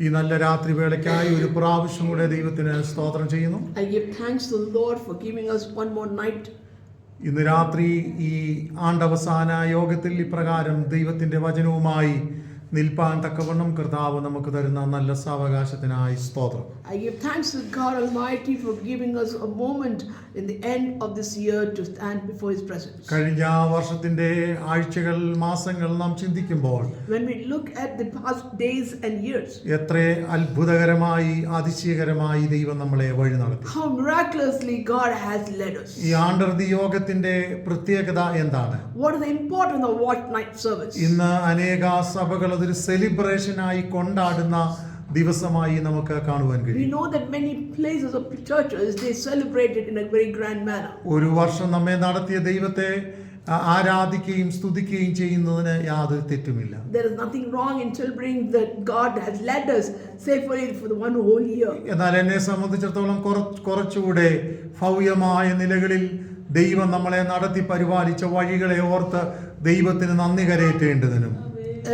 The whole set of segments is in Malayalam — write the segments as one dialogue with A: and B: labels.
A: ഈ നല്ല രാത്രി വേളയ്ക്കായി ഒരു പ്രാവശ്യം കൂടെ ദൈവത്തിന് സ്തോത്രം ചെയ്യുന്നു.
B: I give thanks to the Lord for giving us one more night.
A: ഇന്ന് രാത്രി ഈ ആണ്ടവസാന യോഗത്തിൽ ഇപ്രകാരം ദൈവത്തിന്റെ വചനവുമായി നിൽപ്പാൻ തക്കവണ്ണം കർത്താവ് നമുക്ക് തരുന്ന നല്ല സാവകാശത്തിനായി സ്തോത്രം.
B: I give thanks to God Almighty for giving us a moment in the end of this year to stand before His presence.
A: കഴിഞ്ഞ വർഷത്തിന്റെ ആഴ്ചകൾ മാസങ്ങൾ നാം ചിന്തിക്കുമ്പോൾ
B: When we look at the past days and years,
A: എത്ര അത്ഭുതകരമായി അതിശയകരമായി ദൈവം നമ്മളെ വഴി നടത്തി.
B: how miraculously God has led us.
A: ഈ ആണ്ടർദി യോഗത്തിന്റെ പ്രത്യേകത എന്താണ്?
B: What is the importance of watch night service?
A: ഇന്ന് അനേക സഭകൾ അതൊരു സെലിബ്രേഷനായി കൊണ്ടാടുന്ന ദിവസമായി നമുക്ക് കാണുവാൻ
B: We
A: കഴിയും.
B: know that many places of churches they celebrate it in a very grand manner.
A: ഒരു വർഷം നമ്മെ നടത്തിയ ദൈവത്തെ ആരാധിക്കുകയും സ്തുതിക്കുകയും ചെയ്യുന്നതിന് യാതൊരു തെറ്റുമില്ല.
B: There is nothing wrong in celebrating that God has led us safely for the one whole year.
A: എന്നാൽ എന്നെ സംബന്ധിച്ചിടത്തോളം കുറച്ചുകൂടെ ഭവ്യമായ നിലകളിൽ ദൈവം നമ്മളെ നടത്തി പരിപാലിച്ച വഴികളെ ഓർത്ത് ദൈവത്തിന് നന്ദി കരയേറ്റേണ്ടതിനും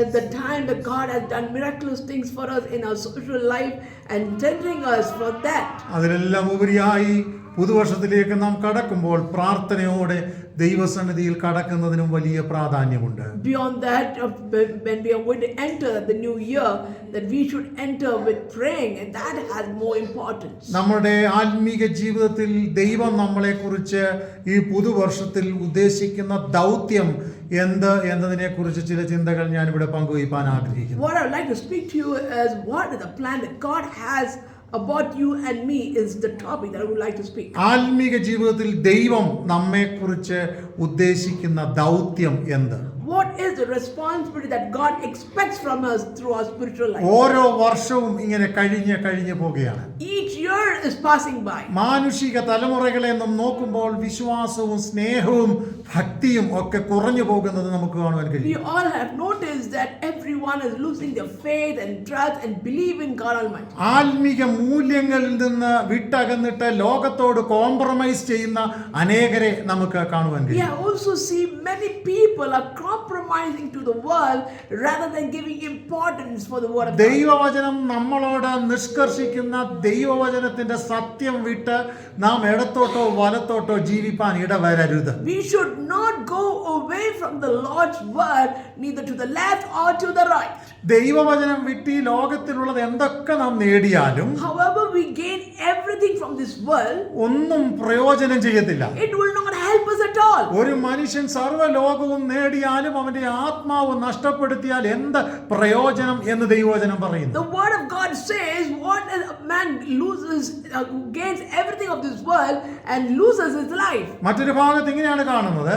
B: At the time that God has done miraculous things for us in our social life and tendering us for that.
A: അതിലെല്ലാം ഉപരിയായി പുതുവർഷത്തിലേക്ക് നാം കടക്കുമ്പോൾ പ്രാർത്ഥനയോടെ ദൈവസന്നിധിയിൽ കടക്കുന്നതിനും വലിയ പ്രാധാന്യമുണ്ട്.
B: Beyond that, when we are going to enter the new year, that we should enter with praying, and that has more importance.
A: നമ്മുടെ ആത്മീക ജീവിതത്തിൽ ദൈവം നമ്മളെക്കുറിച്ച് ഈ പുതുവർഷത്തിൽ ഉദ്ദേശിക്കുന്ന ദൗത്യം എന്നതിനെ കുറിച്ച് ചില ചിന്തകൾ ഞാൻ ഇവിടെ പങ്കുവയ്ക്കാൻ ആഗ്രഹിക്കുന്നു.
B: What I would like to speak to you is what is the plan that God has about you and me is the topic that I would like to speak.
A: ആത്മീക ജീവിതത്തിൽ ദൈവം നമ്മെക്കുറിച്ച് ഉദ്ദേശിക്കുന്ന ദൗത്യം എന്ത്?
B: What is the responsibility that God expects from us through our spiritual life?
A: ഓരോ വർഷവും ഇങ്ങനെ കഴിഞ്ഞു പോകുകയാണ്.
B: Each year is passing by.
A: മാനുഷിക തലമുറകളെ നാം നോക്കുമ്പോൾ വിശ്വാസവും സ്നേഹവും ഭക്തിയും ഒക്കെ കുറഞ്ഞു പോകുന്നത് നമുക്ക് കാണുവാൻ
B: We
A: കഴിയും.
B: all have noticed that everyone is losing their faith and trust and believe in God Almighty.
A: ആത്മീക മൂല്യങ്ങളിൽ നിന്ന് വിട്ടകന്നിട്ട് ലോകത്തോട് കോംപ്രമൈസ് ചെയ്യുന്ന അനേകരെ നമുക്ക് കാണുവാൻ
B: We
A: കഴിയും.
B: have also seen many people are compromising to the world rather than giving importance for the word of God.
A: ദൈവവചനം നമ്മളോട് നിഷ്കർഷിക്കുന്ന ദൈവവചനത്തിന്റെ സത്യം വിട്ട് നാം ഇടത്തോട്ടോ വലത്തോട്ടോ ജീവിപ്പാൻ ഇടവരരുത്.
B: We should not go away from the Lord's word, neither to the left or to the right.
A: ദൈവവചനം വിട്ട് ഈ ലോകത്തിലുള്ളത് എന്തൊക്കെ നാം നേടിയാലും
B: However we gain everything from this world,
A: ഒന്നും പ്രയോജനം ചെയ്യത്തില്ല.
B: it will not help us at all.
A: ഒരു മനുഷ്യൻ സർവ്വലോകവും നേടിയാലും അവന്റെ ആത്മാവ് നഷ്ടപ്പെടുത്തിയാൽ എന്ത് പ്രയോജനം എന്ന് ദൈവവചനം പറയുന്നു.
B: The word of God says what a man loses, gains everything of this world and loses his life.
A: മറ്റൊരു ഭാഗത്ത് ഇങ്ങനെയാണ് കാണുന്നത്.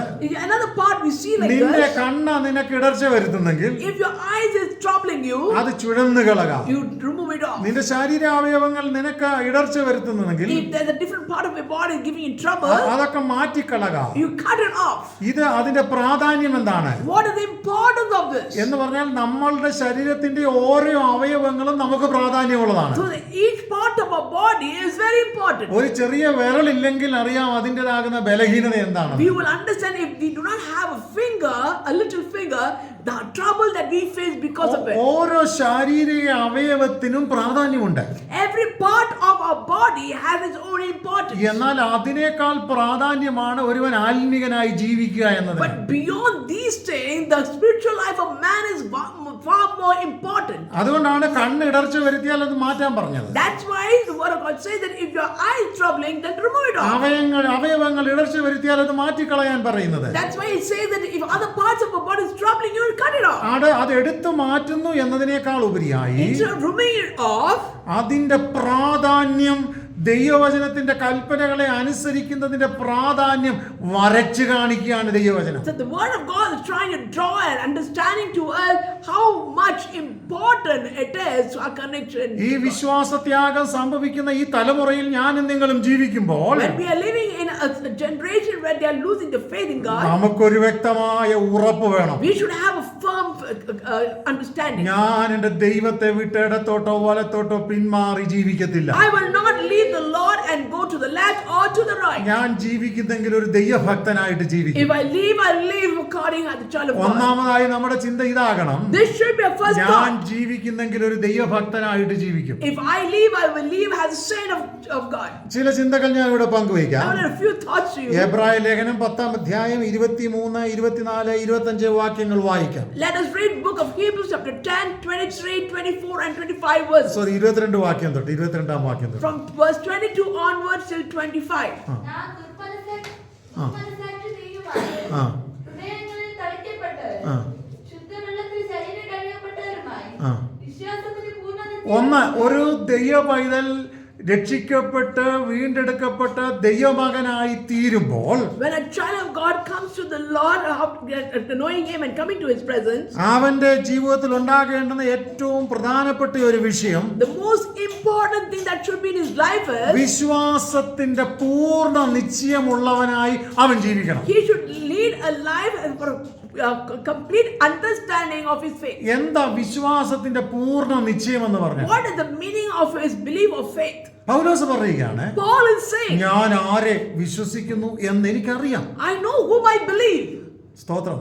B: Another part we see like
A: നിന്റെ
B: this.
A: കണ്ണ് നിനക്ക് ഇടർച്ച വരുത്തുന്നെങ്കിൽ
B: If your eyes is troubling you,
A: അത് ചുഴന്നു കളക.
B: you remove it off.
A: നിന്റെ ശരീരാവയവങ്ങൾ നിനക്ക് ഇടർച്ച വരുത്തുന്നെങ്കിൽ
B: If there's a different part of your body giving you trouble,
A: അതൊക്കെ മാറ്റിക്കളക.
B: you cut it off.
A: ഇത് അതിന്റെ പ്രാധാന്യം എന്താണ്
B: What is the importance of this?
A: എന്ന് പറഞ്ഞാൽ നമ്മളുടെ ശരീരത്തിന്റെ ഓരോ അവയവങ്ങളും നമുക്ക് പ്രാധാന്യമുള്ളതാണ്.
B: So each part of our body is very important.
A: ഒരു ചെറിയ വിരലില്ലെങ്കിൽ അറിയാം അതിൻ്റെതാകുന്ന ബലഹീനത എന്താണ്.
B: We will understand if we do not have a finger, a little finger, the trouble that we face because of it.
A: ഓരോ ശാരീരിക അവയവത്തിനും പ്രാധാന്യമുണ്ട്.
B: Every part of our body has its own importance.
A: എന്നാൽ അതിനേക്കാൾ പ്രാധാന്യമാണ് ഒരുവൻ ആത്മീകനായി ജീവിക്കുക എന്നത്.
B: But beyond these things, the spiritual life of man is far more important.
A: അതുകൊണ്ടാണ് കണ്ണ് ഇടർച്ച വരുത്തിയാൽ അത് മാറ്റാൻ പറഞ്ഞത്.
B: That's why the word of God says that if your eye is troubling, then remove it off.
A: അവയവങ്ങൾ ഇടർച്ച വരുത്തിയാൽ അത് മാറ്റിക്കളയാൻ പറയുന്നത്.
B: That's why it says that if other parts of our body is troubling, you will cut it off.
A: അത് എടുത്തു മാറ്റുന്നു എന്നതിനേക്കാൾ ഉപരിയായി
B: Instead of removing it off,
A: അതിന്റെ പ്രാധാന്യം ദൈവവചനത്തിന്റെ കൽപ്പനകളെ അനുസരിക്കുന്നതിന്റെ പ്രാധാന്യം വരച്ചു കാണിക്കുകയാണ് ദൈവവചനം.
B: so the word of God is trying to draw an understanding to us how much important it is to our connection.
A: ഈ വിശ്വാസത്യാഗം സംഭവിക്കുന്ന ഈ തലമുറയിൽ ഞാനും നിങ്ങളും ജീവിക്കുമ്പോൾ
B: When we are living in a generation where they are losing the faith in God,
A: നമുക്കൊരു വ്യക്തമായ ഉറപ്പ് വേണം.
B: we should have a firm understanding.
A: ഞാൻ എൻ്റെ ദൈവത്തെ വിട്ട് ഇടത്തോട്ടോ വലത്തോട്ടോ പിന്മാറി ജീവിക്കത്തില്ല.
B: I will not leave the Lord and go to the left or to the right.
A: ഞാൻ ജീവിക്കുന്നെങ്കിൽ ഒരു ദൈവഭക്തനായിട്ട് ജീവിക്കും.
B: If I live according as a child of God.
A: ഒന്നാമതായി നമ്മുടെ ചിന്ത ഇതാകണം.
B: This should be a first
A: ഞാൻ
B: thought.
A: ജീവിക്കുന്നെങ്കിൽ ഒരു ദൈവഭക്തനായിട്ട് ജീവിക്കും.
B: If I will live as a saint of God.
A: ചില ചിന്തകൾ ഞാൻ ഇവിടെ പങ്കുവയ്ക്കാം.
B: I have a few thoughts to you.
A: എബ്രായ ലേഖനം 10-ാം അധ്യായം 23, 24, 25 വാക്യങ്ങൾ വായിക്കാം.
B: Let us read book of Hebrews chapter 10, 23, 24 and 25 verses.
A: Sorry 22 വാക്യം തൊട്ട് 22-ാം വാക്യം തൊട്ട്.
B: From verse 22 onwards till 25.
C: നാം ദുർമനസാക്ഷി നീയുമായി
A: ആ
C: ഹൃദയങ്ങളിൽ തളിക്കപ്പെട്ടവരും
A: ആ
C: ശുദ്ധവെള്ളത്തിൽ ശരീരം കഴുകപ്പെട്ടവരുമായി
A: ആ
C: വിശ്വാസത്തിന്റെ
A: ഒന്ന് ഒരു ദൈവ പൈതൽ രക്ഷിക്കപ്പെട്ട് വീണ്ടെടുക്കപ്പെട്ട് ദൈവമകനായി തീരുമ്പോൾ
B: When a child of God comes to the Lord, knowing Him and coming to His presence,
A: അവന്റെ ജീവിതത്തിൽ ഉണ്ടാകേണ്ടുന്ന ഏറ്റവും പ്രധാനപ്പെട്ട ഒരു വിഷയം
B: the most important thing that should be in his life is
A: വിശ്വാസത്തിന്റെ പൂർണ്ണ നിശ്ചയമുള്ളവനായി അവൻ ജീവിക്കണം.
B: he should lead a life for complete understanding of his faith.
A: എന്താ വിശ്വാസത്തിന്റെ പൂർണ്ണ നിശ്ചയം എന്ന് പറഞ്ഞാൽ?
B: What is the meaning of his belief of faith?
A: പൗലോസ് പറയുകയാണ്,
B: Paul is saying,
A: ഞാൻ ആരെ വിശ്വസിക്കുന്നു എന്ന് എനിക്കറിയാം.
B: I know whom I believe.
A: സ്തോത്രം.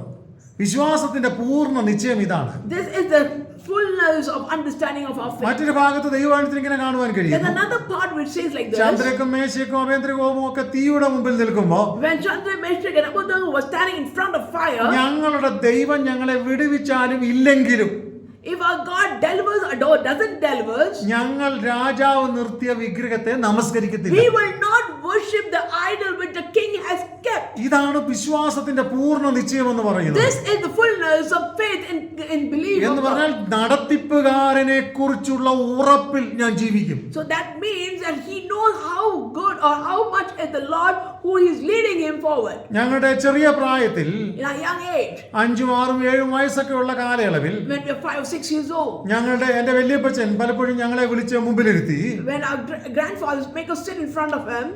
A: വിശ്വാസത്തിന്റെ പൂർണ്ണ നിശ്ചയം ഇതാണ്.
B: This is the fullness of understanding of our faith.
A: മറ്റൊരു ഭാഗത്ത് ദൈവവാഴ്ചയിൽ ഇങ്ങനെ കാണുവാൻ
B: There's
A: കഴിയും.
B: another part which says like this.
A: ചന്ദ്രക്കും മേശയ്ക്കും അഭേന്ദ്രകോപവും ഒക്കെ തീയുടെ മുമ്പിൽ നിൽക്കുമ്പോ
B: When Chandra, Meshach and Abednego were standing in front of fire,
A: ഞങ്ങളുടെ ദൈവം ഞങ്ങളെ വിടുവിച്ചാലും ഇല്ലെങ്കിലും
B: if our God delivers or doesn't deliver,
A: ഞങ്ങൾ രാജാവ് നിർത്തിയ വിഗ്രഹത്തെ നമസ്കരിക്കത്തില്ല.
B: we will not worship the idol which the king has kept.
A: ഇതാണ് വിശ്വാസത്തിന്റെ പൂർണ്ണ നിശ്ചയം എന്ന് പറയുന്നത്.
B: This is the fullness of faith in belief
A: എന്ന്
B: of
A: പറഞ്ഞാൽ
B: God.
A: നടത്തിപ്പുകാരനെ കുറിച്ചുള്ള ഉറപ്പിൽ ഞാൻ ജീവിക്കും.
B: So that means that he knows how good or how much is the Lord who is leading him forward.
A: ഞങ്ങളുടെ ചെറിയ പ്രായത്തിൽ
B: In our young age,
A: 5, 6, 7 വയസ്സൊക്കെ ഉള്ള കാലയളവിൽ
B: when we are 5 or 6 years old,
A: എന്റെ വല്യപ്പച്ചൻ പലപ്പോഴും ഞങ്ങളെ വിളിച്ച് മുമ്പിലിരുത്തി
B: when our grandfathers make us sit in front of him,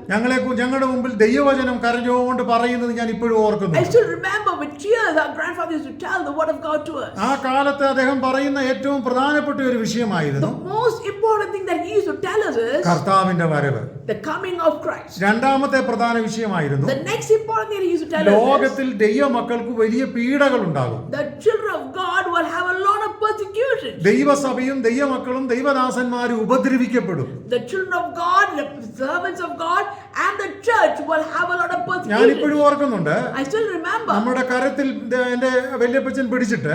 A: ഞങ്ങളുടെ മുമ്പിൽ ദൈവവചനം കരഞ്ഞുകൊണ്ട് പറയുന്നത് ഞാൻ ഇപ്പോഴും ഓർക്കുന്നു.
B: I still remember with tears our grandfather used to tell the word of God to us.
A: ആ കാലത്ത് അദ്ദേഹം പറയുന്ന ഏറ്റവും പ്രധാനപ്പെട്ട ഒരു വിഷയമായിരുന്നു
B: The most important thing that he used to tell us is
A: കർത്താവിന്റെ വരവ്.
B: the coming of Christ.
A: രണ്ടാമത്തെ പ്രധാന വിഷയമായിരുന്നു
B: The next important thing he used to tell us is
A: ലോകത്തിൽ ദൈവമക്കൾക്ക് വലിയ പീഡകൾ ഉണ്ടാകും.
B: the children of God will have a lot of persecution.
A: ദൈവസഭയും ദൈവമക്കളും ദൈവദാസന്മാരും ഉപദ്രവിക്കപ്പെടും.
B: The children of God, the servants of God, and the church will have a lot of
A: ഞാൻ ഇപ്പോഴും
B: persecution.
A: ഓർക്കുന്നുണ്ട്,
B: I still remember
A: നമ്മുടെ കരത്തിൽ എന്റെ വല്യപ്പച്ചൻ പിടിച്ചിട്ട്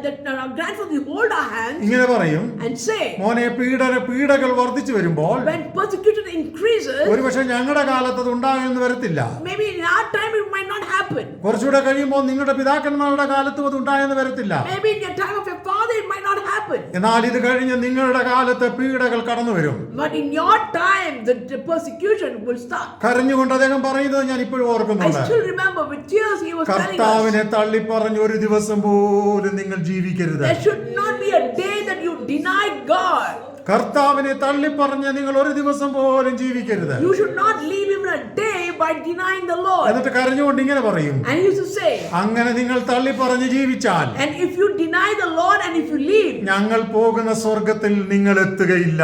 B: that our grandfather hold our hands
A: ഇങ്ങനെ പറയും,
B: and say,
A: മോനെ പീഡകൾ വർദ്ധിച്ചു വരുമ്പോൾ
B: when persecution increases,
A: ഒരുപക്ഷെ ഞങ്ങളുടെ കാലത്ത് അത് ഉണ്ടാകുമെന്ന് വരത്തില്ല,
B: maybe in our time it might not happen.
A: കുറച്ചുകൂടെ കഴിയുമ്പോൾ നിങ്ങളുടെ പിതാക്കന്മാരുടെ കാലത്തും അത് ഉണ്ടായെന്ന് വരത്തില്ല.
B: Maybe in the time of your father it might not happen.
A: എന്നാൽ ഇത് കഴിഞ്ഞ് നിങ്ങളുടെ കാലത്ത് പീഡകൾ കടന്നു വരും.
B: But in your time the persecution will start.
A: കരഞ്ഞുകൊണ്ട് അദ്ദേഹം പറയുന്നത് ഞാൻ ഇപ്പോഴും
B: I
A: ഓർക്കുന്നുണ്ട്,
B: still remember with tears he was telling us,
A: കർത്താവിനെ തള്ളിപ്പറഞ്ഞ് ഒരു ദിവസം പോലും നിങ്ങൾ ജീവിക്കരുത്.
B: there should not be a day that you deny God.
A: കർത്താവിനെ തള്ളിപ്പറഞ്ഞ് നിങ്ങൾ ഒരു ദിവസം പോലും ജീവിക്കരുത്.
B: You should not leave him a day by denying the Lord.
A: എന്നിട്ട് കരഞ്ഞുകൊണ്ട് ഇങ്ങനെ പറയും,
B: And he used to say,
A: അങ്ങനെ നിങ്ങൾ തള്ളിപ്പറഞ്ഞ് ജീവിച്ചാൽ
B: and if you deny the Lord and if you leave,
A: ഞങ്ങൾ പോകുന്ന സ്വർഗത്തിൽ നിങ്ങൾ എത്തുകയില്ല.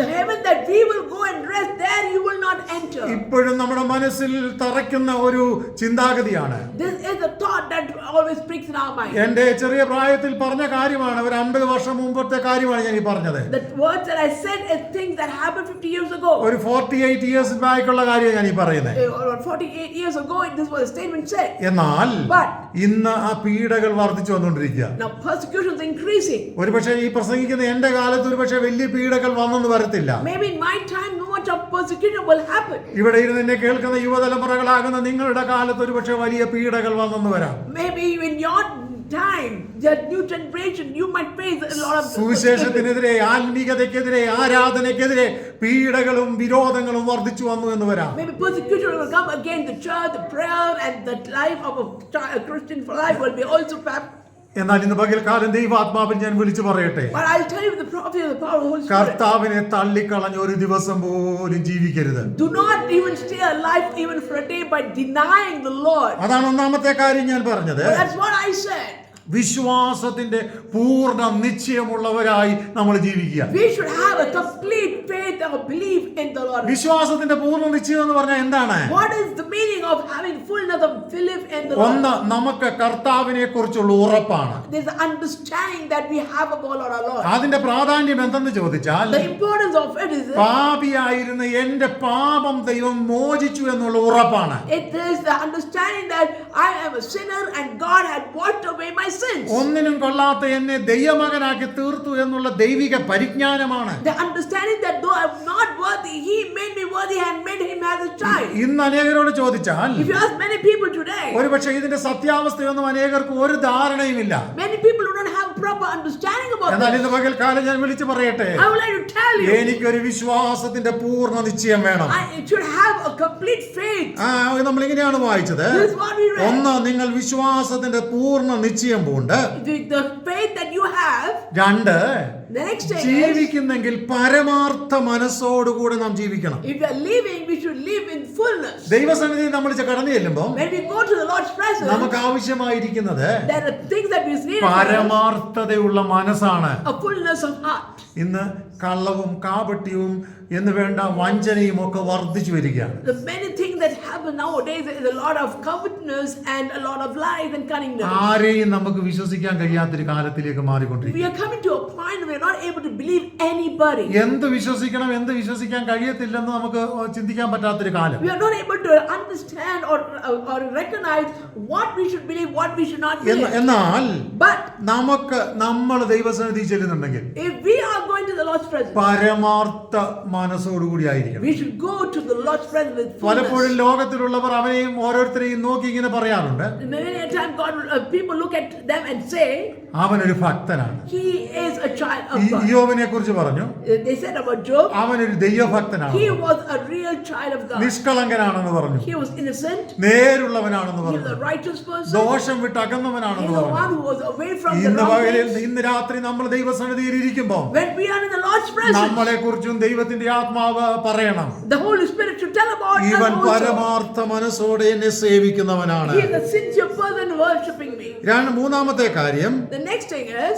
B: the heaven that we will go and rest there you will not enter.
A: ഇപ്പോഴും നമ്മുടെ മനസ്സിൽ തറയ്ക്കുന്ന ഒരു ചിന്താഗതിയാണ്.
B: This is the thought that always speaks in our mind.
A: എന്റെ ചെറിയ പ്രായത്തിൽ പറഞ്ഞ കാര്യമാണ്, ഒരു 50 വർഷം മുമ്പത്തെ കാര്യമാണ് ഞാൻ ഈ പറഞ്ഞത്.
B: The words that I said is things that happened 50 years ago.
A: ഒരു 48 years ബാക്കുള്ള കാര്യം ഞാൻ ഈ പറയുന്നത്.
B: Or 48 years ago this was a statement said.
A: എന്നാൽ
B: But
A: ഇന്ന് ആ പീഡകൾ വർദ്ധിച്ചു വന്നുകൊണ്ടിരിക്കുക.
B: now persecution is increasing.
A: ഒരുപക്ഷെ ഈ പ്രസംഗിക്കുന്ന എന്റെ കാലത്ത് ഒരുപക്ഷെ വലിയ പീഡകൾ വന്നെന്ന് വരത്തില്ല.
B: Maybe in my time no much of persecution will happen.
A: ഇവിടെ ഇരുന്ന് എന്നെ കേൾക്കുന്ന യുവതലമുറകളാകുന്ന നിങ്ങളുടെ കാലത്ത് ഒരുപക്ഷെ വലിയ പീഡകൾ വന്നെന്ന് വരാം.
B: Maybe in your time, the new generation, you might face a lot of
A: സുവിശേഷത്തിനെതിരെ, ആത്മീകതയ്ക്കെതിരെ, ആരാധനയ്ക്കെതിരെ പീഡകളും വിരോധങ്ങളും വർദ്ധിച്ചു വന്നു എന്ന് വരാം.
B: maybe persecution will come against the church, the prayer, and the life of a Christian life will be also
A: എന്നാൽ ഇന്ന് പകൽക്കാലം ദൈവാത്മാവിൽ ഞാൻ വിളിച്ചു പറയട്ടെ,
B: But I'll tell you the prophecy of the power of the Holy Spirit.
A: കർത്താവിനെ തള്ളിക്കളഞ്ഞ ഒരു ദിവസം പോലും ജീവിക്കരുത്.
B: Do not even stay alive even for a day by denying the Lord.
A: അതാണ് ഒന്നാമത്തെ കാര്യം ഞാൻ പറഞ്ഞത്.
B: That's what I said.
A: വിശ്വാസത്തിന്റെ പൂർണ്ണ നിശ്ചയമുള്ളവരായി നമ്മൾ ജീവിക്കുക.
B: We should have a complete faith or belief in the Lord.
A: വിശ്വാസത്തിന്റെ പൂർണ്ണ നിശ്ചയം എന്ന് പറഞ്ഞാൽ എന്താണ്?
B: What is the meaning of having fullness of belief in the Lord?
A: ഒന്ന്, നമുക്ക് കർത്താവിനെ കുറിച്ചുള്ള ഉറപ്പാണ്.
B: There's an understanding that we have about our Lord.
A: അതിന്റെ പ്രാധാന്യം എന്തെന്ന് ചോദിച്ചാൽ,
B: The importance of it is
A: പാപിയായിരുന്ന എന്റെ പാപം ദൈവം മോചിച്ചു എന്നുള്ള ഉറപ്പാണ്.
B: it is the understanding that I am a sinner and God had washed away my sins.
A: ഒന്നിനും കൊള്ളാത്ത എന്നെ ദൈവമകനാക്കി തീർത്തു എന്നുള്ള ദൈവിക പരിജ്ഞാനമാണ്.
B: The understanding that though I am not worthy, He made me worthy and made Him as a child.
A: ഇന്ന് അനേകരോട് ചോദിച്ചാൽ,
B: If you ask many people today,
A: ഒരുപക്ഷെ ഇതിന്റെ സത്യാവസ്ഥയൊന്നും അനേകർക്ക് ഒരു ധാരണയുമില്ല.
B: many people do not have proper understanding about
A: എന്നാൽ
B: this.
A: ഇന്ന് പകൽക്കാലം ഞാൻ വിളിച്ചു പറയട്ടെ,
B: I would like to tell you,
A: എനിക്കൊരു വിശ്വാസത്തിന്റെ പൂർണ്ണ നിശ്ചയം വേണം.
B: I should have a complete faith.
A: നമ്മൾ ഇങ്ങനെയാണ് വായിച്ചത്.
B: This is what we read.
A: ഒന്ന്, നിങ്ങൾ വിശ്വാസത്തിന്റെ പൂർണ്ണ നിശ്ചയം പൂണ്ട്.
B: The faith that you have.
A: രണ്ട്,
B: The next thing is,
A: ജീവിക്കുന്നെങ്കിൽ പരമാർത്ഥ മനസ്സോടുകൂടെ നാം ജീവിക്കണം.
B: if we are living, we should live in fullness.
A: ദൈവസന്നിധി നമ്മൾ കടന്നു ചെല്ലുമ്പോൾ
B: When we go to the Lord's presence,
A: നമുക്ക് ആവശ്യമായിരിക്കുന്നത്
B: there are things that we need.
A: പരമാർത്ഥതയുള്ള മനസ്സാണ്.
B: A fullness of heart.
A: ഇന്ന് കള്ളവും കാപട്യവും എന്ന് വേണ്ട വഞ്ചനയും ഒക്കെ വർദ്ധിച്ചു വരികയാണ്.
B: The many things that happen nowadays is a lot of covetousness and a lot of lies and cunningness.
A: ആരെയും നമുക്ക് വിശ്വസിക്കാൻ കഴിയാത്തൊരു കാലത്തിലേക്ക് മാറിക്കൊണ്ടിരിക്കും.
B: We are coming to a point where we are not able to believe anybody.
A: എന്ത് വിശ്വസിക്കണം, എന്ത് വിശ്വസിക്കാൻ കഴിയത്തില്ലെന്ന് നമുക്ക് ചിന്തിക്കാൻ പറ്റാത്തൊരു കാലം.
B: We are not able to understand or recognize what we should believe, what we should not believe.
A: എന്നാൽ
B: But
A: നമ്മൾ ദൈവസന്നിധി ചെല്ലുന്നുണ്ടെങ്കിൽ
B: if we are going to the Lord's presence,
A: പരമാർത്ഥ മനസ്സോടുകൂടി ആയിരിക്കണം.
B: we should go to the Lord's presence with
A: പലപ്പോഴും
B: fullness.
A: ലോകത്തിലുള്ളവർ അവരെയും ഓരോരുത്തരെയും നോക്കി ഇങ്ങനെ പറയാറുണ്ട്,
B: Many a time people look at them and say,
A: അവനൊരു ഭക്തനാണ്.
B: he is a child of God.
A: യോബിനെ കുറിച്ച് പറഞ്ഞു,
B: They said about Job,
A: അവനൊരു ദൈവഭക്തനാണ്,
B: he was a real child of God.
A: നിഷ്കളങ്കനാണെന്ന് പറഞ്ഞു,
B: He was innocent.
A: നേരുള്ളവനാണെന്ന്
B: He was
A: പറഞ്ഞു,
B: a righteous person.
A: ദോഷം വിട്ട്
B: He
A: അകന്നവനാണെന്ന്
B: is the
A: പറഞ്ഞു.
B: one who was away from the
A: ഇന്ന്
B: wrong
A: പകലിൽ
B: things.
A: ഇന്ന് രാത്രി നമ്മൾ ദൈവസന്നിധിയിൽ ഇരിക്കുമ്പോൾ
B: When we are in the Lord's presence,
A: നമ്മളെ കുറിച്ചും ദൈവത്തിന്റെ ആത്മാവ് പറയണം,
B: the Holy Spirit should tell about us
A: ഇവൻ
B: also.
A: പരമാർത്ഥ മനസ്സോടെ എന്നെ സേവിക്കുന്നവനാണ്.
B: He is a sincere person worshiping me.
A: മൂന്നാമത്തെ കാര്യം,
B: The next thing is,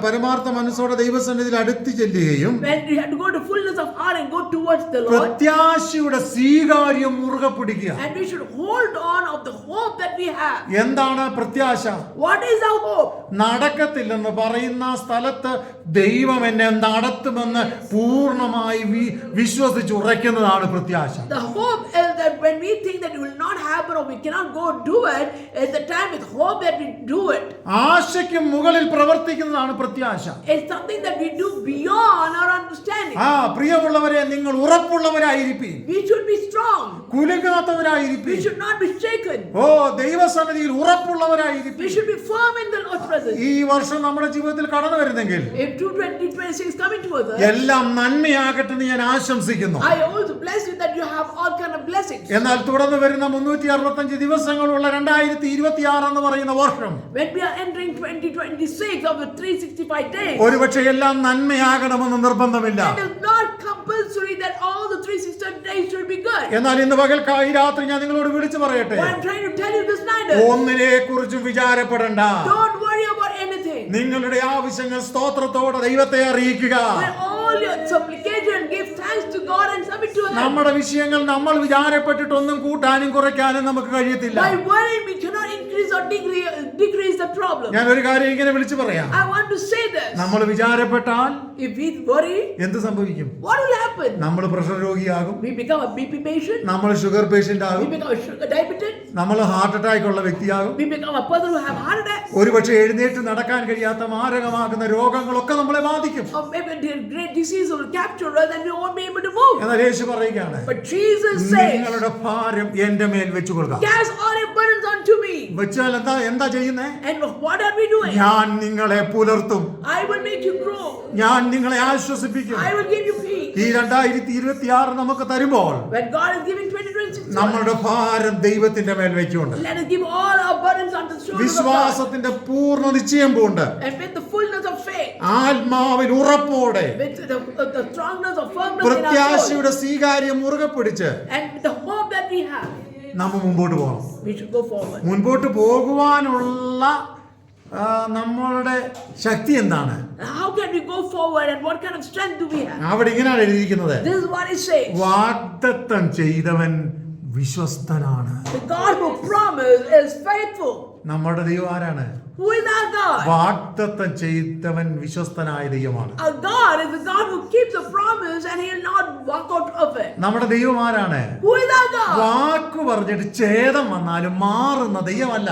A: പരമാർത്ഥ മനസ്സോടെ ദൈവസന്നിധിയിൽ അടുത്ത് ചെല്ലുകയും
B: when we have to go to fullness of heart and go towards the Lord,
A: പ്രത്യാശയുടെ സ്വീകാര്യം മുറുകെ പിടിക്കുക.
B: and we should hold on of the hope that we have.
A: എന്താണ് പ്രത്യാശ?
B: What is our hope?
A: നടക്കത്തില്ലെന്ന് പറയുന്ന സ്ഥലത്ത് ദൈവം എന്നെ നടത്തുമെന്ന് പൂർണ്ണമായി വിശ്വസിച്ച് ഉറയ്ക്കുന്നതാണ് പ്രത്യാശ.
B: The hope is that when we think that it will not happen or we cannot go do it, is the time with hope that we do it.
A: ആശയ്ക്ക് മുകളിൽ പ്രവർത്തിക്കുന്നതാണ് പ്രത്യാശ.
B: It's something that we do beyond our understanding.
A: പ്രിയമുള്ളവരെ, നിങ്ങൾ ഉറപ്പുള്ളവരായിരിക്കും,
B: We should be strong.
A: കുലുങ്ങാത്തവരായിരിക്കും.
B: We should not be shaken.
A: ദൈവസന്നിധിയിൽ ഉറപ്പുള്ളവരായിരിക്കും.
B: We should be firm in the Lord's presence.
A: ഈ വർഷം നമ്മുടെ ജീവിതത്തിൽ കടന്നു വരുന്നെങ്കിൽ
B: If 2026 is coming towards us,
A: എല്ലാം നന്മയാകട്ടെ എന്ന് ഞാൻ ആശംസിക്കുന്നു.
B: I also bless you that you have all kind of blessings.
A: എന്നാൽ തുടർന്ന് വരുന്ന 365 ദിവസങ്ങളുള്ള 2026 എന്ന് പറയുന്ന വർഷം
B: When we are entering 2026 of the 365 days,
A: ഒരുപക്ഷെ എല്ലാം നന്മയാകണമെന്ന് നിർബന്ധമില്ല.
B: it is not compulsory that all the 365 days should be good.
A: എന്നാൽ ഇന്ന് പകൽക്കായി രാത്രി ഞാൻ നിങ്ങളോട് വിളിച്ചു പറയട്ടെ,
B: What I'm trying to tell you this night is,
A: ഒന്നിനെ കുറിച്ചും വിചാരപ്പെടണ്ട.
B: don't worry about anything.
A: നിങ്ങളുടെ ആവശ്യങ്ങൾ സ്തോത്രത്തോടെ ദൈവത്തെ അറിയിക്കുക.
B: With all your supplication, give thanks to God and submit to Him.
A: നമ്മുടെ വിഷയങ്ങൾ നമ്മൾ വിചാരപ്പെട്ടിട്ടൊന്നും കൂട്ടാനും കുറയ്ക്കാനും നമുക്ക് കഴിയത്തില്ല.
B: By worrying, we cannot increase or decrease the problem.
A: ഞാൻ ഒരു കാര്യം ഇങ്ങനെ വിളിച്ചു പറയാം,
B: I want to say this.
A: നമ്മൾ വിചാരപ്പെട്ടാൽ
B: If we worry,
A: എന്ത് സംഭവിക്കും?
B: what will happen?
A: നമ്മൾ പ്രഷർ രോഗിയാകും,
B: We become a BP patient.
A: നമ്മൾ ഷുഗർ പേഷ്യന്റ്
B: We
A: ആകും,
B: become a sugar diabetic.
A: നമ്മൾ ഹാർട്ട് അറ്റാക്ക് ഉള്ള വ്യക്തിയാകും.
B: We become a person who have heart attack.
A: ഒരുപക്ഷെ എഴുന്നേറ്റ് നടക്കാൻ കഴിയാത്ത മാരകമാകുന്ന രോഗങ്ങളൊക്കെ നമ്മളെ ബാധിക്കും.
B: Or maybe the great disease will capture us and we won't be able to move.
A: എന്നാൽ യേശു പറയുകയാണ്,
B: But Jesus says,
A: നിങ്ങളുടെ ഭാരം എന്റെ മേൽ വെച്ചു കൊടുക്കാം.
B: cast all your burdens onto me.
A: വെച്ചാൽ എന്താ ചെയ്യുന്നേ?
B: And what are we doing?
A: ഞാൻ നിങ്ങളെ പുലർത്തും,
B: I will make you grow.
A: ഞാൻ നിങ്ങളെ ആശ്വസിപ്പിക്കും.
B: I will give you peace.
A: ഈ 2026 നമുക്ക് തരുമ്പോൾ
B: When God is giving 2026,
A: നമ്മുടെ ഭാരം ദൈവത്തിന്റെ മേൽ വെച്ചുകൊണ്ട്
B: let us give all our burdens onto the shoulders of God.
A: വിശ്വാസത്തിന്റെ പൂർണ്ണ നിശ്ചയം പൂണ്ട്
B: And with the fullness of faith,
A: ആത്മാവിൽ ഉറപ്പോടെ
B: with the strongness of firmness in our soul,
A: പ്രത്യാശയുടെ സ്വീകാര്യം മുറുകെ പിടിച്ച്
B: and with the hope that we have,
A: നമ്മ മുമ്പോട്ട് പോകണം.
B: we should go forward.
A: മുൻപോട്ട് പോകുവാനുള്ള നമ്മളുടെ ശക്തി എന്താണ്?
B: How can we go forward and what kind of strength do we have?
A: അവിടെ ഇങ്ങനെയാണ് എഴുതിയിരിക്കുന്നത്,
B: This is what it says.
A: വാഗ്ദത്തം ചെയ്തവൻ വിശ്വസ്തനാണ്.
B: The God who promised is faithful.
A: നമ്മുടെ ദൈവം ആരാണ്?
B: Who is our God?
A: വാഗ്ദത്തം ചെയ്തവൻ വിശ്വസ്തനായ ദൈവമാണ്.
B: Our God is the God who keeps a promise and He will not walk out of it.
A: നമ്മുടെ ദൈവം ആരാണ്?
B: Who is our God?
A: വാക്ക് പറഞ്ഞിട്ട് ഛേദം വന്നാലും മാറുന്ന ദൈവമല്ല.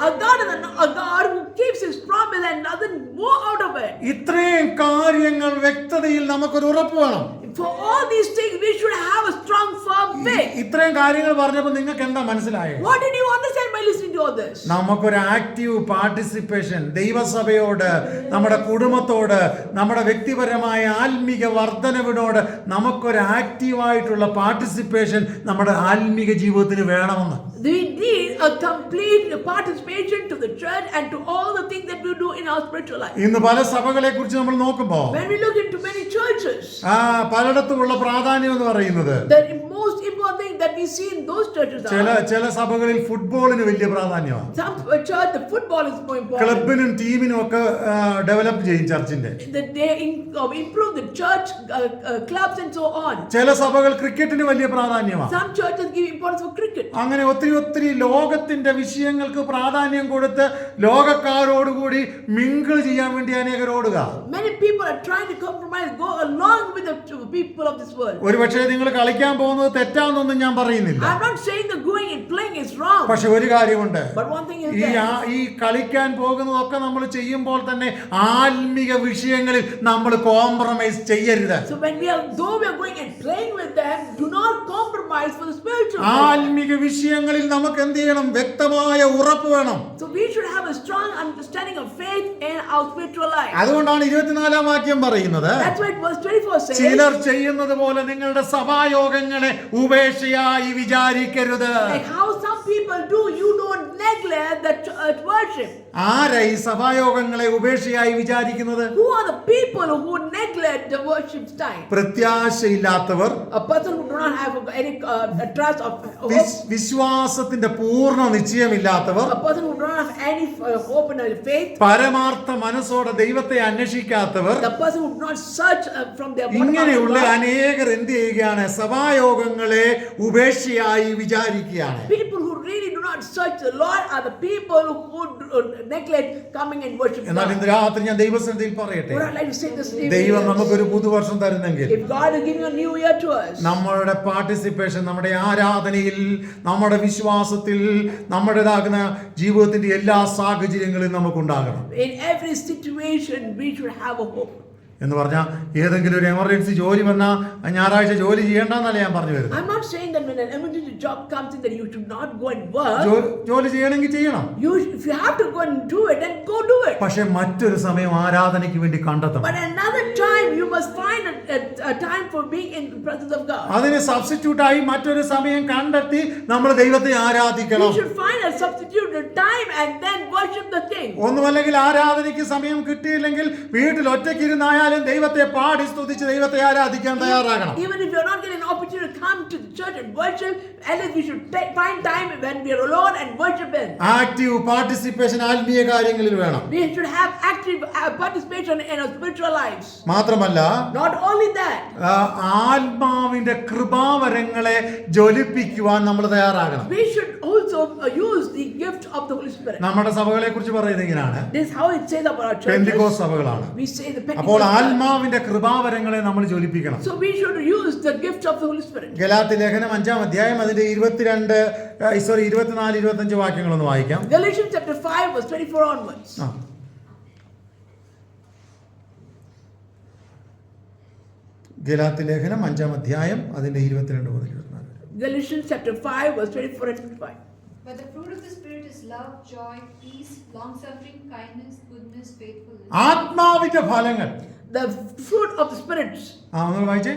B: Our God is a God who keeps His promise and doesn't move out of it.
A: ഇത്രയും കാര്യങ്ങൾ വ്യക്തതയിൽ നമുക്കൊരു ഉറപ്പ് വേണം.
B: For all these things, we should have a strong, firm faith.
A: ഇത്രയും കാര്യങ്ങൾ പറഞ്ഞപ്പോൾ നിങ്ങൾക്ക് എന്താ മനസ്സിലായത്?
B: What did you understand by listening to all this?
A: നമുക്കൊരു ആക്റ്റീവ് പാർട്ടിസിപ്പേഷൻ ദൈവസഭയോട്, നമ്മുടെ കുടുംബത്തോട്, നമ്മുടെ വ്യക്തിപരമായ ആത്മീക വർധനവിനോട് നമുക്കൊരു ആക്റ്റീവായിട്ടുള്ള പാർട്ടിസിപ്പേഷൻ നമ്മുടെ ആത്മീക ജീവിതത്തിന് വേണമെന്ന്.
B: We need a complete participation to the church and to all the things that we do in our spiritual life.
A: ഇന്ന് പല സഭകളെ കുറിച്ച് നമ്മൾ നോക്കുമ്പോൾ
B: When we look into many churches,
A: പലയിടത്തുമുള്ള പ്രാധാന്യം എന്ന് പറയുന്നത്,
B: the most important thing that we see in those churches
A: ചില സഭകളിൽ ഫുട്ബോളിന് വലിയ പ്രാധാന്യമാണ്.
B: some church, the football is more important.
A: ക്ലബിനും ടീമിനും ഒക്കെ ഡെവലപ്പ് ചെയ്യും ചർച്ചിന്റെ.
B: That they improve the church clubs and so on.
A: ചില സഭകൾ ക്രിക്കറ്റിന് വലിയ പ്രാധാന്യമാണ്.
B: Some churches give importance for cricket.
A: അങ്ങനെ ഒത്തിരി ലോകത്തിന്റെ വിഷയങ്ങൾക്ക് പ്രാധാന്യം കൊടുത്ത് ലോകക്കാരോടുകൂടി മിങ്കിൾ ചെയ്യാൻ വേണ്ടി അനേകർ ഓടുക.
B: Many people are trying to compromise, go along with the people of this world.
A: ഒരുപക്ഷേ നിങ്ങൾ കളിക്കാൻ പോകുന്നത് തെറ്റാന്നൊന്നും ഞാൻ പറയുന്നില്ല.
B: I'm not saying that going and playing is wrong.
A: പക്ഷെ ഒരു കാര്യമുണ്ട്,
B: But one thing is that
A: ഈ കളിക്കാൻ പോകുന്നതൊക്കെ നമ്മൾ ചെയ്യുമ്പോൾ തന്നെ ആത്മീക വിഷയങ്ങളിൽ നമ്മൾ കോംപ്രമൈസ് ചെയ്യരുത്.
B: so though we are going and playing with them, do not compromise for the spiritual.
A: ആത്മീക വിഷയങ്ങളിൽ നമുക്ക് എന്ത് ചെയ്യണം? വ്യക്തമായ ഉറപ്പ് വേണം.
B: So we should have a strong understanding of faith in our spiritual life.
A: അതുകൊണ്ടാണ് 24-ാം വാക്യം പറയുന്നത്,
B: That's why verse 24 says,
A: ചിലർ ചെയ്യുന്നത് പോലെ നിങ്ങളുടെ സഭായോഗങ്ങളെ ഉപേക്ഷയായി വിചാരിക്കരുത്.
B: like how some people do, you don't neglect the church worship.
A: ആരാ ഈ സഭായോഗങ്ങളെ ഉപേക്ഷയായി വിചാരിക്കുന്നത്?
B: Who are the people who neglect the worship time?
A: പ്രത്യാശയില്ലാത്തവർ,
B: A person who do not have any trust of hope.
A: വിശ്വാസത്തിന്റെ പൂർണ്ണ നിശ്ചയമില്ലാത്തവർ,
B: A person who do not have any hope and faith.
A: പരമാർത്ഥ മനസ്സോടെ ദൈവത്തെ അന്വേഷിക്കാത്തവർ,
B: The person who do not search from their bottom of
A: ഇങ്ങനെയുള്ള
B: the heart.
A: അനേകർ എന്ത് ചെയ്യുകയാണ്? സഭായോഗങ്ങളെ ഉപേക്ഷയായി വിചാരിക്കുകയാണ്.
B: People who really do not search the Lord are the people who neglect coming and worship
A: എന്നാൽ
B: God.
A: ഇന്ന് രാത്രി ഞാൻ ദൈവസന്നിധിയിൽ പറയട്ടെ,
B: What I'd like to say this
A: ദൈവം
B: evening
A: നമുക്കൊരു പുതുവർഷം തരുന്നെങ്കിൽ,
B: is, if God is giving a new year to us,
A: നമ്മളുടെ പാർട്ടിസിപ്പേഷൻ, നമ്മുടെ ആരാധനയിൽ, നമ്മുടെ വിശ്വാസത്തിൽ, നമ്മുടേതാകുന്ന ജീവിതത്തിന്റെ എല്ലാ സാഹചര്യങ്ങളിലും നമുക്കുണ്ടാകണം.
B: in every situation we should have a hope.
A: എന്ന് പറഞ്ഞാൽ ഏതെങ്കിലും ഒരു എമർജൻസി ജോലി വന്നാൽ ഞായറാഴ്ച ജോലി ചെയ്യേണ്ടെന്നല്ല ഞാൻ പറഞ്ഞു വരുന്നത്.
B: I'm not saying that when an emergency job comes in that you should not go and work.
A: ജോലി ചെയ്യണമെങ്കിൽ ചെയ്യണം.
B: If you have to go and do it, then go do it.
A: പക്ഷെ മറ്റൊരു സമയം ആരാധനയ്ക്ക് വേണ്ടി കണ്ടെത്തണം.
B: But another time you must find a time for being in the presence of God.
A: അതിന് സബ്സ്റ്റിറ്റ്യൂട്ട് ആയി മറ്റൊരു സമയം കണ്ടെത്തി നമ്മൾ ദൈവത്തെ ആരാധിക്കണം.
B: You should find a substitute time and then worship the King.
A: ഒന്നുമല്ലെങ്കിൽ ആരാധനയ്ക്ക് സമയം കിട്ടിയില്ലെങ്കിൽ വീട്ടിൽ ഒറ്റയ്ക്ക് ഇരുന്നായാലും ദൈവത്തെ പാടി സ്തുതിച്ച് ദൈവത്തെ ആരാധിക്കാൻ തയ്യാറാകണം.
B: Even if you're not getting an opportunity to come to the church and worship, at least we should find time when we are alone and worship Him.
A: Active participation ആത്മീയ കാര്യങ്ങളിൽ വേണം.
B: We should have active participation in our spiritual lives.
A: മാത്രമല്ല,
B: Not only that,
A: ആത്മാവിന്റെ കൃപാവരങ്ങളെ ജ്വലിപ്പിക്കുവാൻ നമ്മൾ തയ്യാറാകണം.
B: we should also use the gift of the Holy Spirit.
A: നമ്മുടെ സഭകളെ കുറിച്ച് പറയുന്നത് ഇങ്ങനെയാണ്,
B: This is how it says about our churches.
A: പെന്തിക്കോസ്ത് സഭകളാണ്.
B: We say the
A: അപ്പോൾ
B: Pentecost.
A: ആത്മാവിന്റെ കൃപാവരങ്ങളെ നമ്മൾ ജ്വലിപ്പിക്കണം.
B: So we should use the gift of the Holy Spirit.
A: Galatia ലേഖനം 5-ാം അധ്യായം അതിന്റെ 24-25 വാക്യങ്ങളൊന്ന് വായിക്കാം.
B: Galatians chapter 5 verse 24 onwards.
A: Galatia ലേഖനം 5-ാം അധ്യായം അതിന്റെ 22 മുതൽ 24.
B: Galatians chapter 5 verse 24 and 25.
C: But the fruit of the Spirit is love, joy, peace, long-suffering, kindness, goodness, faithfulness.
A: ആത്മാവിന്റെ ഫലങ്ങൾ.
B: The fruit of the spirits.
A: ഒന്ന് വായിച്ചേ.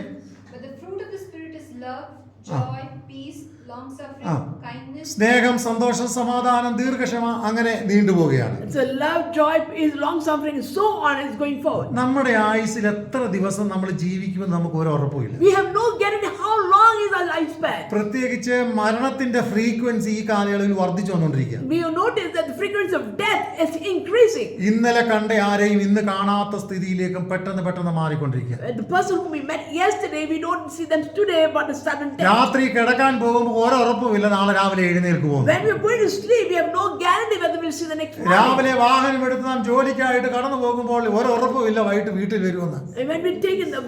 C: But the fruit of the Spirit is love, joy, peace, long-suffering, kindness.
A: സ്നേഹം, സന്തോഷം, സമാധാനം, ദീർഘക്ഷമ, അങ്ങനെ നീണ്ടുപോവുകയാണ്.
B: It's a love, joy, peace, long-suffering, so on is going forward.
A: നമ്മുടെ ആയുസ്സിൽ എത്ര ദിവസം നമ്മൾ ജീവിക്കുമെന്ന് നമുക്ക് ഒരു ഉറപ്പുമില്ല.
B: We have no guarantee how long is our lifespan.
A: പ്രത്യേകിച്ച് മരണത്തിന്റെ ഫ്രീക്വൻസി ഈ കാലയളവിൽ വർദ്ധിച്ചു വന്നുകൊണ്ടിരിക്കുക.
B: We have noticed that the frequency of death is increasing.
A: ഇന്നലെ കണ്ട ആരെയും ഇന്ന് കാണാത്ത സ്ഥിതിയിലേക്കും പെട്ടെന്ന് മാറിക്കൊണ്ടിരിക്കുക.
B: The person whom we met yesterday, we don't see them today, but a sudden death.
A: രാത്രി കിടക്കാൻ പോകുമ്പോൾ ഒരൊറപ്പുമില്ല നാളെ രാവിലെ എഴുന്നേൽക്കുമോ.
B: When we are going to sleep, we have no guarantee whether we'll see the next morning.
A: രാവിലെ വാഹനം എടുത്ത് നാം ജോലിക്കായിട്ട് കടന്നു പോകുമ്പോൾ ഒരൊറപ്പുമില്ല വൈകിട്ട് വീട്ടിൽ വരുമെന്ന്.
B: And when we take in the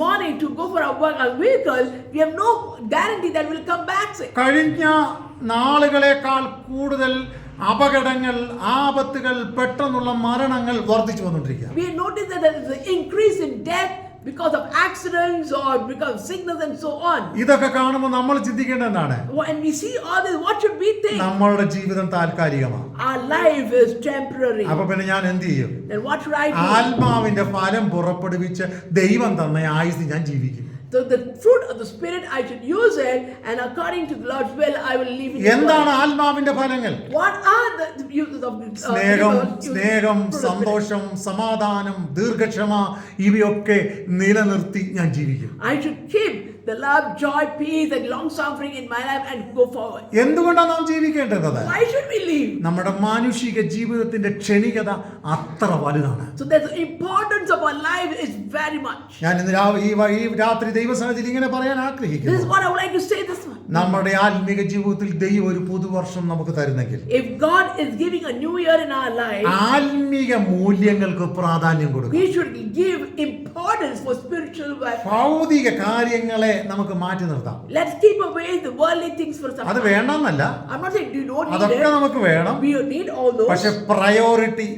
B: morning to go for our work, our vehicle, we have no guarantee that we'll come back safe.
A: കഴിഞ്ഞ നാളുകളെക്കാൾ കൂടുതൽ അപകടങ്ങൾ, ആപത്തുകൾ, പെട്ടെന്നുള്ള മരണങ്ങൾ വർദ്ധിച്ചു വന്നുകൊണ്ടിരിക്കുക.
B: We have noticed that there is an increase in death because of accidents or because of sickness and so on.
A: ഇതൊക്കെ കാണുമ്പോൾ നമ്മൾ ചിന്തിക്കേണ്ടത് എന്താണ്?
B: When we see all this, what should we think?
A: നമ്മളുടെ ജീവിതം താൽക്കാലികമാണ്.
B: Our life is temporary.
A: അപ്പൊ പിന്നെ ഞാൻ എന്ത് ചെയ്യും?
B: Then what should I do?
A: ആത്മാവിന്റെ ഫലം പുറപ്പെടുവിച്ച് ദൈവം തന്ന ആയുസ് ഞാൻ ജീവിക്കും.
B: So the fruit of the Spirit, I should use it, and according to the Lord's will, I will live in it.
A: എന്താണ് ആത്മാവിന്റെ ഫലങ്ങൾ?
B: What are the uses of
A: സ്നേഹം,
B: fruit of the Spirit?
A: സന്തോഷം, സമാധാനം, ദീർഘക്ഷമ ഇവയൊക്കെ നിലനിർത്തി ഞാൻ ജീവിക്കും.
B: I should keep the love, joy, peace, and long suffering in my life and go forward.
A: എന്തുകൊണ്ടാണ് നാം ജീവിക്കേണ്ടത്?
B: Why should we live?
A: നമ്മുടെ മാനുഷിക ജീവിതത്തിന്റെ ക്ഷണികത അത്ര വലുതാണ്.
B: So the importance of our life is very much.
A: ഞാൻ ഇന്ന് ഈ രാത്രി ദൈവസന്നിധിയിൽ ഇങ്ങനെ പറയാൻ
B: This is
A: ആഗ്രഹിക്കുന്നു.
B: what I would like to say this one.
A: നമ്മുടെ ആത്മീക ജീവിതത്തിൽ ദൈവം ഒരു പുതുവർഷം നമുക്ക് തരുന്നെങ്കിൽ
B: If God is giving a new year in our life,
A: ആത്മീക മൂല്യങ്ങൾക്ക് പ്രാധാന്യം കൊടുക്കും.
B: we should give importance for spiritual life.
A: ഭൗതിക കാര്യങ്ങളെ നമുക്ക് മാറ്റി നിർത്താം.
B: Let's keep away the worldly things for some
A: അത്
B: time.
A: വേണമെന്നല്ല,
B: I'm not saying you don't need
A: അതൊക്കെ
B: it.
A: നമുക്ക് വേണം.
B: We need all those.
A: പക്ഷെ പ്രയോറിറ്റി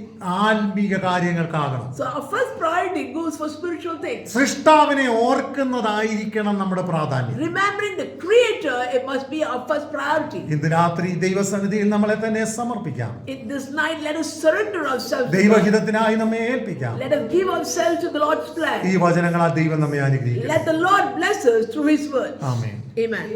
A: ആത്മീക കാര്യങ്ങൾക്കാകണം.
B: So our first priority goes for spiritual things.
A: സൃഷ്ടാവിനെ ഓർക്കുന്നതായിരിക്കണം നമ്മുടെ പ്രാധാന്യം.
B: Remembering the Creator, it must be our first priority.
A: ഇന്ന് രാത്രി ദൈവസന്നിധിയിൽ നമ്മളെ തന്നെ സമർപ്പിക്കാം.
B: In this night, let us surrender ourselves to God.
A: ദൈവഹിതത്തിനായി നമ്മെ ഏൽപ്പിക്കാം.
B: Let us give ourselves to the Lord's plan.
A: ഈ വചനങ്ങളാൽ ദൈവം നമ്മെ അനുഗ്രഹിക്കും.
B: Let the Lord bless us through His word.
A: Amen.
B: Amen.